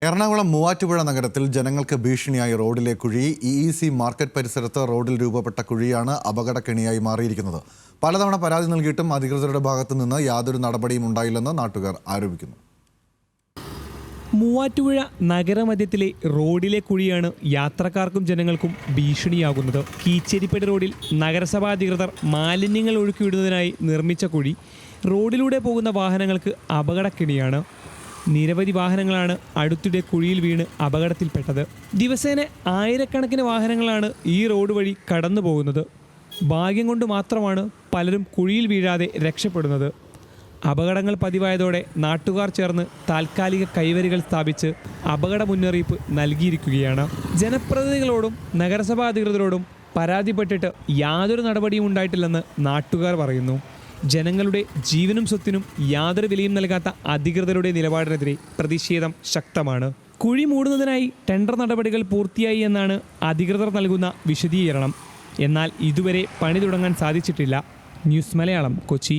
എറണാകുളം മൂവാറ്റുപുഴ നഗരത്തിൽ ജനങ്ങൾക്ക് ഭീഷണിയായി റോഡിലെ കുഴി. EEC മാർക്കറ്റ് പരിസരത്ത് റോഡിൽ രൂപപ്പെട്ട കുഴിയാണ് അപകടക്കെണിയായി മാറിയിരിക്കുന്നത്. പലതവണ പരാതി നൽകിയിട്ടും അധികൃതരുടെ ഭാഗത്തു നിന്ന് യാതൊരു നടപടിയും ഉണ്ടായില്ലെന്ന് നാട്ടുകാർ ആരോപിക്കുന്നു. മൂവാറ്റുപുഴ നഗരമധ്യത്തിലെ റോഡിലെ കുഴിയാണ് യാത്രക്കാർക്കും ജനങ്ങൾക്കും ഭീഷണിയാകുന്നത്. കീച്ചേരിപ്പടി റോഡിൽ നഗരസഭാ അധികൃതർ മാലിന്യങ്ങൾ ഒഴുക്കിവിടുന്നതിനായി നിർമ്മിച്ച കുഴി റോഡിലൂടെ പോകുന്ന വാഹനങ്ങൾക്ക് അപകടക്കെണിയാണ്. നിരവധി വാഹനങ്ങളാണ് അടുത്തിടെ കുഴിയിൽ വീണ് അപകടത്തിൽപ്പെട്ടത്. ദിവസേന ആയിരക്കണക്കിന് വാഹനങ്ങളാണ് ഈ റോഡ് വഴി കടന്നു പോകുന്നത്. ഭാഗ്യം കൊണ്ട് മാത്രമാണ് പലരും കുഴിയിൽ വീഴാതെ രക്ഷപ്പെടുന്നത്. അപകടങ്ങൾ പതിവായതോടെ നാട്ടുകാർ ചേർന്ന് താൽക്കാലിക കൈവരികൾ സ്ഥാപിച്ച് അപകട മുന്നറിയിപ്പ് നൽകിയിരിക്കുകയാണ്. ജനപ്രതിനിധികളോടും നഗരസഭാ അധികൃതരോടും പരാതിപ്പെട്ടിട്ട് യാതൊരു നടപടിയും ഉണ്ടായിട്ടില്ലെന്ന് നാട്ടുകാർ പറയുന്നു. ജനങ്ങളുടെ ജീവനും സ്വത്തിനും യാതൊരു വിലയും നൽകാത്ത അധികൃതരുടെ നിലപാടിനെതിരെ പ്രതിഷേധം ശക്തമാണ്. കുഴി മൂടുന്നതിനായി ടെൻഡർ നടപടികൾ പൂർത്തിയായി എന്നാണ് അധികൃതർ നൽകുന്ന വിശദീകരണം. എന്നാൽ ഇതുവരെ പണി തുടങ്ങാൻ സാധിച്ചിട്ടില്ല. ന്യൂസ് മലയാളം, കൊച്ചി.